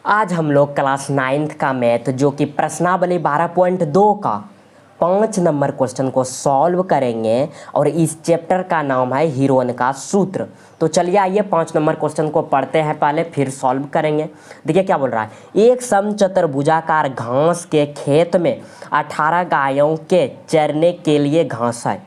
आज हम लोग क्लास 9th का मैथ जो कि प्रश्नावली 12.2 का 5 नंबर क्वेश्चन को सॉल्व करेंगे और इस चैप्टर का नाम है हीरोइन का सूत्र। तो चलिए आइए 5 नंबर क्वेश्चन को पढ़ते हैं, पहले फिर सॉल्व करेंगे। देखिए क्या बोल रहा है, एक समचतुर्भुजाकार घास के खेत में 18 गायों के चरने के लिए घास है।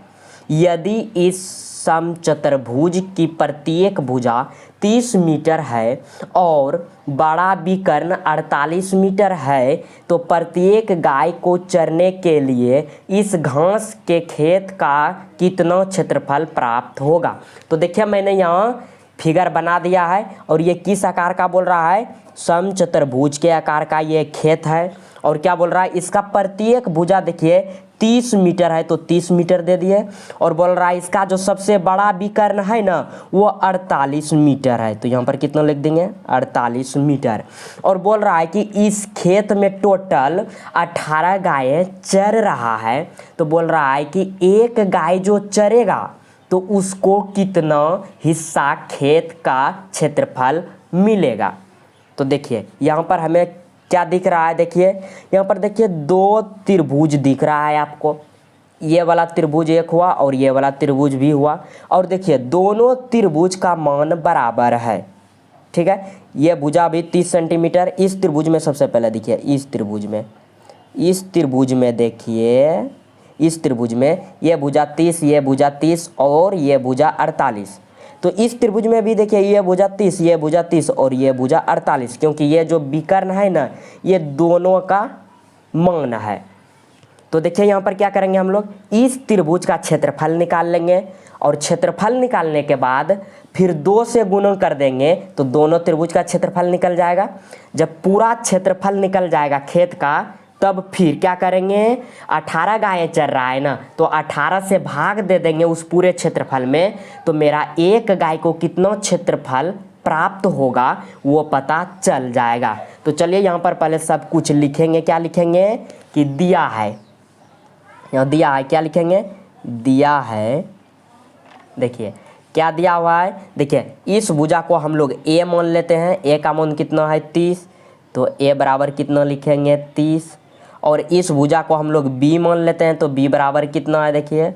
यदि इस समचतुर्भुज की प्रत्येक भुजा 30 मीटर है और बड़ा विकर्ण 48 मीटर है तो प्रत्येक गाय को चरने के लिए इस घास के खेत का कितना क्षेत्रफल प्राप्त होगा। तो देखिए मैंने यहाँ फिगर बना दिया है और ये किस आकार का बोल रहा है, समचतुर्भुज के आकार का ये खेत है। और क्या बोल रहा है, इसका प्रत्येक भुजा देखिए 30 मीटर है तो 30 मीटर दे दिए। और बोल रहा है इसका जो सबसे बड़ा विकर्ण है ना वो 48 मीटर है, तो यहाँ पर कितना लिख देंगे 48 मीटर। और बोल रहा है कि इस खेत में टोटल 18 गायें चर रहा है। तो बोल रहा है कि एक गाय जो चरेगा तो उसको कितना हिस्सा खेत का क्षेत्रफल मिलेगा। तो देखिए यहाँ पर हमें क्या दिख रहा है, देखिए यहाँ पर देखिए दो त्रिभुज दिख रहा है आपको। ये वाला त्रिभुज एक हुआ और ये वाला त्रिभुज भी हुआ। और देखिए दोनों त्रिभुज का मान बराबर है, ठीक है। ये भुजा भी 30 सेंटीमीटर। इस त्रिभुज में सबसे पहले देखिए इस त्रिभुज में देखिए इस त्रिभुज में ये भुजा 30, ये भुजा 30 और ये भुजा 48। तो इस त्रिभुज में भी देखिए ये भुजा 30, ये भुजा 30 और ये भुजा 48, क्योंकि ये जो विकर्ण है ना ये दोनों का मान है। तो देखिए यहाँ पर क्या करेंगे हम लोग, इस त्रिभुज का क्षेत्रफल निकाल लेंगे और क्षेत्रफल निकालने के बाद फिर 2 से गुणन कर देंगे तो दोनों त्रिभुज का क्षेत्रफल निकल जाएगा। जब पूरा क्षेत्रफल निकल जाएगा खेत का तब फिर क्या करेंगे, 18 गायें चर रहा है ना तो 18 से भाग दे देंगे उस पूरे क्षेत्रफल में, तो मेरा एक गाय को कितना क्षेत्रफल प्राप्त होगा वो पता चल जाएगा। तो चलिए यहाँ पर पहले सब कुछ लिखेंगे। क्या लिखेंगे कि दिया है, यहाँ दिया है, क्या लिखेंगे दिया है। देखिए क्या दिया हुआ है, देखिए इस भुजा को हम लोग ए मान लेते हैं। ए का मान कितना है 30, तो ए बराबर कितना लिखेंगे 30। और इस भुजा को हम लोग बी मान लेते हैं तो बी बराबर कितना है, देखिए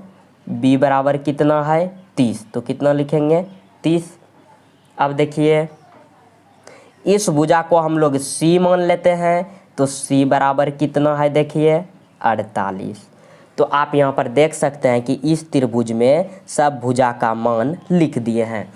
बी बराबर कितना है 30, तो कितना लिखेंगे 30। अब देखिए इस भुजा को हम लोग सी मान लेते हैं तो सी बराबर कितना है, देखिए 48। तो आप यहाँ पर देख सकते हैं कि इस त्रिभुज में सब भुजा का मान लिख दिए हैं।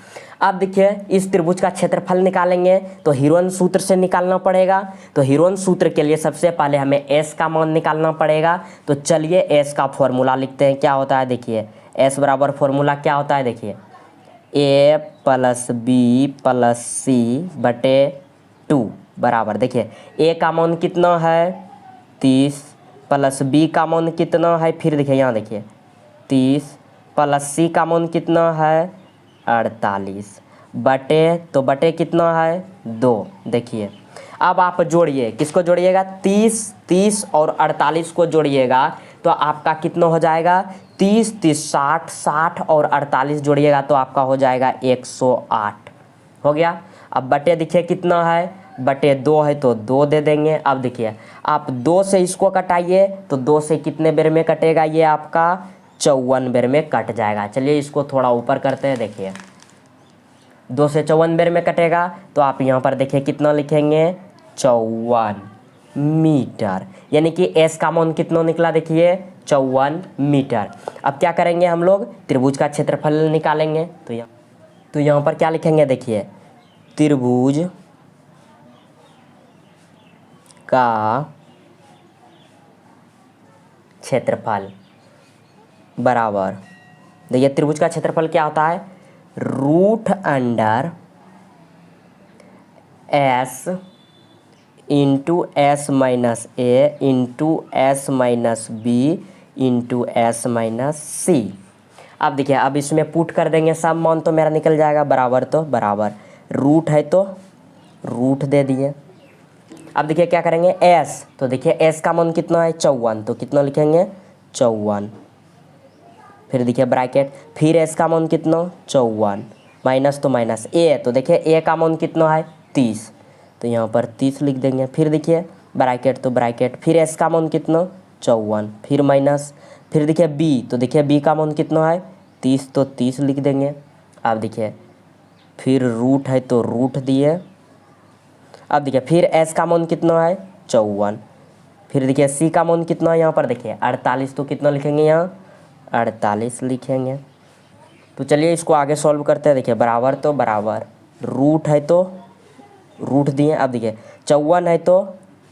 अब देखिए इस त्रिभुज का क्षेत्रफल निकालेंगे तो हीरोइन सूत्र से निकालना पड़ेगा। तो हीरोइन सूत्र के लिए सबसे पहले हमें एस का मान निकालना पड़ेगा। तो चलिए एस का फॉर्मूला लिखते हैं। क्या होता है, देखिए एस बराबर फॉर्मूला क्या होता है, देखिए ए प्लस बी प्लस सी बटे 2 बराबर, देखिए ए का मान कितना है 30 प्लस बी का मान कितना है, फिर देखिए यहाँ देखिए 30 प्लस सी का मान कितना है 48 बटे, तो बटे कितना है 2। देखिए अब आप जोड़िए, किसको जोड़िएगा 30 और 48 को जोड़िएगा तो आपका कितना हो जाएगा 30 60 और 48 जोड़िएगा तो आपका हो जाएगा 108 हो गया। अब बटे देखिए कितना है, बटे 2 है तो 2 दे देंगे। अब देखिए आप 2 से इसको कटाइए तो 2 से कितने बेर में कटेगा, ये आपका 54 बेर में कट जाएगा। चलिए इसको थोड़ा ऊपर करते हैं, देखिए 2 से 54 बेर में कटेगा तो आप यहाँ पर देखिए कितना लिखेंगे 54 मीटर, यानी कि एस का मान कितना निकला, देखिए 54 मीटर। अब क्या करेंगे हम लोग, त्रिभुज का क्षेत्रफल निकालेंगे। तो यहाँ पर क्या लिखेंगे, देखिए त्रिभुज का क्षेत्रफल बराबर, देखिए त्रिभुज का क्षेत्रफल क्या होता है root under s into s minus a into s minus b into s minus c. अब देखिए अब इसमें पुट कर देंगे सब मान तो मेरा निकल जाएगा बराबर, तो बराबर रूट है तो रूट दे दिए। अब देखिए क्या करेंगे एस, तो देखिए एस का मान कितना है 54, तो कितना लिखेंगे 54, फिर देखिए ब्रैकेट, फिर एस का मान कितना 54 माइनस तो माइनस ए, तो देखिए ए का मान कितना है 30, तो यहाँ पर 30 लिख देंगे। फिर देखिए ब्रैकेट तो ब्रैकेट, फिर एस का मान कितना 54, फिर माइनस, फिर देखिए बी, तो देखिए बी का मान कितना है 30, तो 30 लिख देंगे। अब देखिए फिर रूट है तो रूट दिए। अब देखिए फिर एस का मान कितना है 54, फिर देखिए सी का मान कितना है यहाँ पर देखिए 48, तो कितना लिखेंगे यहाँ 48 लिखेंगे। तो चलिए इसको आगे सॉल्व करते हैं। देखिए बराबर तो बराबर, रूट है तो रूट दिए। अब देखिए 54 है तो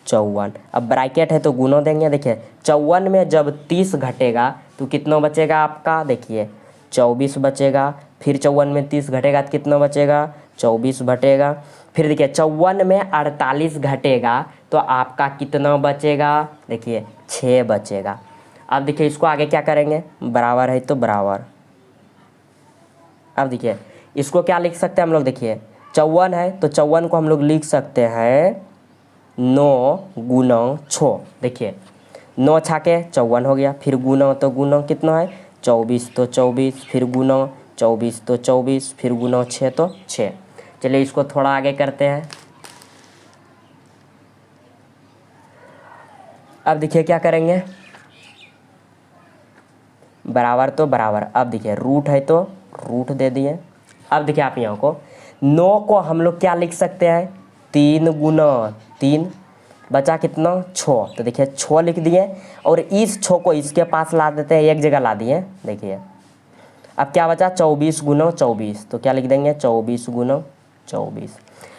54, अब ब्रैकेट है तो गुना देंगे। देखिए 54 में जब 30 घटेगा तो कितना बचेगा आपका, देखिए 24 बचेगा। फिर 54 में 30 घटेगा तो कितना बचेगा 24 बटेगा। फिर देखिए 54 में 48 घटेगा तो आपका कितना बचेगा, देखिए 6 बचेगा। अब देखिए इसको आगे क्या करेंगे, बराबर है तो बराबर। अब देखिए इसको क्या लिख सकते हैं हम लोग, देखिए 54 है तो 54 को हम लोग लिख सकते हैं 9 गुना 6। देखिए 9 छाके 54 हो गया, फिर गुना तो गुना कितना है 24, तो 24, फिर गुना 24 तो 24, फिर गुना 6 तो 6। चलिए इसको थोड़ा आगे करते हैं। अब देखिए क्या करेंगे, बराबर तो बराबर। अब देखिए रूट है तो रूट दे दिए। अब देखिए आप यहाँ को 9 को हम लोग क्या लिख सकते हैं 3 गुना 3, बचा कितना 6, तो देखिए 6 लिख दिए। और इस 6 को इसके पास ला देते हैं, एक जगह ला दिए। देखिए अब क्या बचा 24 गुना 24, तो क्या लिख देंगे 24 गुना 24।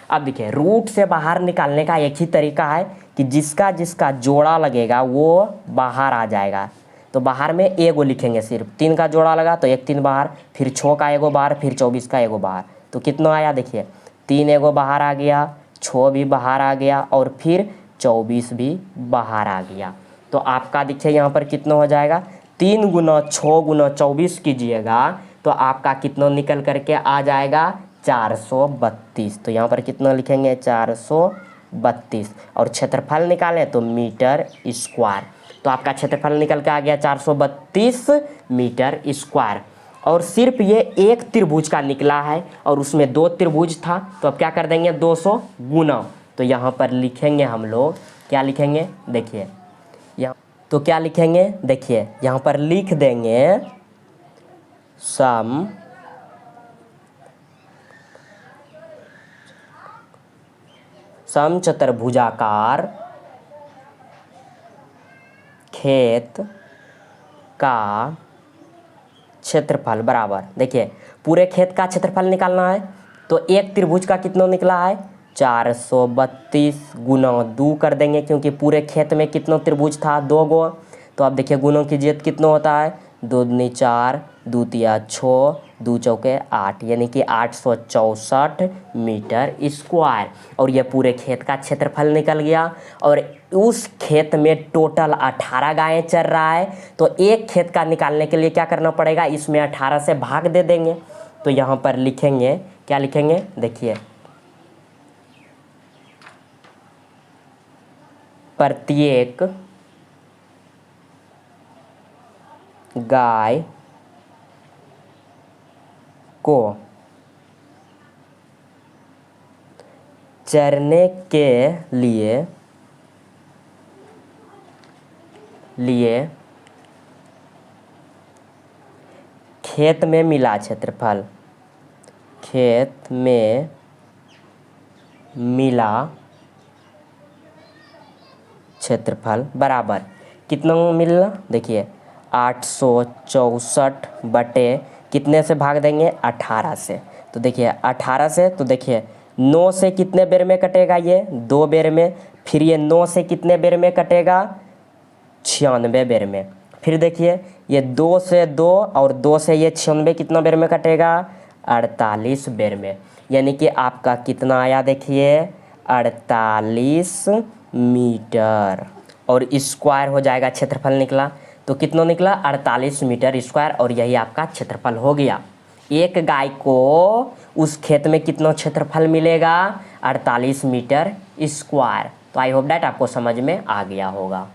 अब देखिए रूट से बाहर निकालने का एक ही तरीका है कि जिसका जिसका जोड़ा लगेगा वो बाहर आ जाएगा। तो बाहर में एगो लिखेंगे, सिर्फ 3 का जोड़ा लगा तो 1 3 बाहर, फिर 6 का एगो बाहर, फिर 24 का एगो बाहर। तो कितना आया देखिए 3 एगो बाहर आ गया, 6 भी बाहर आ गया और फिर 24 भी बाहर आ गया। तो आपका देखिए यहाँ पर कितना हो जाएगा 3 गुना 6 गुना 24 कीजिएगा तो आपका कितना निकल करके आ जाएगा 432। तो यहाँ पर कितना लिखेंगे 432। और क्षेत्रफल निकालें तो मीटर स्क्वायर, तो आपका क्षेत्रफल निकल के आ गया 432 मीटर स्क्वायर। और सिर्फ ये एक त्रिभुज का निकला है और उसमें 2 त्रिभुज था, तो अब क्या कर देंगे 200 गुना। तो यहाँ पर लिखेंगे हम लोग, क्या लिखेंगे देखिए यहाँ, तो क्या लिखेंगे देखिए यहाँ पर लिख देंगे समचतुर्भुजाकार खेत का क्षेत्रफल बराबर। देखिए पूरे खेत का क्षेत्रफल निकालना है तो एक त्रिभुज का कितना निकला है 432 गुना 2 कर देंगे, क्योंकि पूरे खेत में कितना त्रिभुज था 2 गो। तो अब देखिए गुणों कीजिए कितना होता है 2 दूनी 4, 2 तिया 6, 2 चौके 8, यानी कि 864 मीटर स्क्वायर। और ये पूरे खेत का क्षेत्रफल निकल गया। और उस खेत में टोटल 18 गायें चर रहा है, तो एक खेत का निकालने के लिए क्या करना पड़ेगा, इसमें 18 से भाग दे देंगे। तो यहाँ पर लिखेंगे, क्या लिखेंगे देखिए प्रत्येक गाय को चरने के लिए खेत में मिला क्षेत्रफल, खेत में मिला क्षेत्रफल बराबर कितना मिलना, देखिए 864 बटे कितने से भाग देंगे 18 से। तो देखिए 18 से, तो देखिए 9 से कितने बेर में कटेगा ये 2 बेर में, फिर ये 9 से कितने बेर में कटेगा 96 बेर में। फिर देखिए ये 2 से 2 और 2 से ये 96 कितना बेर में कटेगा 48 बेर में। यानी कि आपका कितना आया देखिए 48 मीटर। और स्क्वायर हो जाएगा, क्षेत्रफल निकला तो कितना निकला 48 मीटर स्क्वायर। और यही आपका क्षेत्रफल हो गया। एक गाय को उस खेत में कितना क्षेत्रफल मिलेगा 48 मीटर स्क्वायर। तो आई होप डैट आपको समझ में आ गया होगा।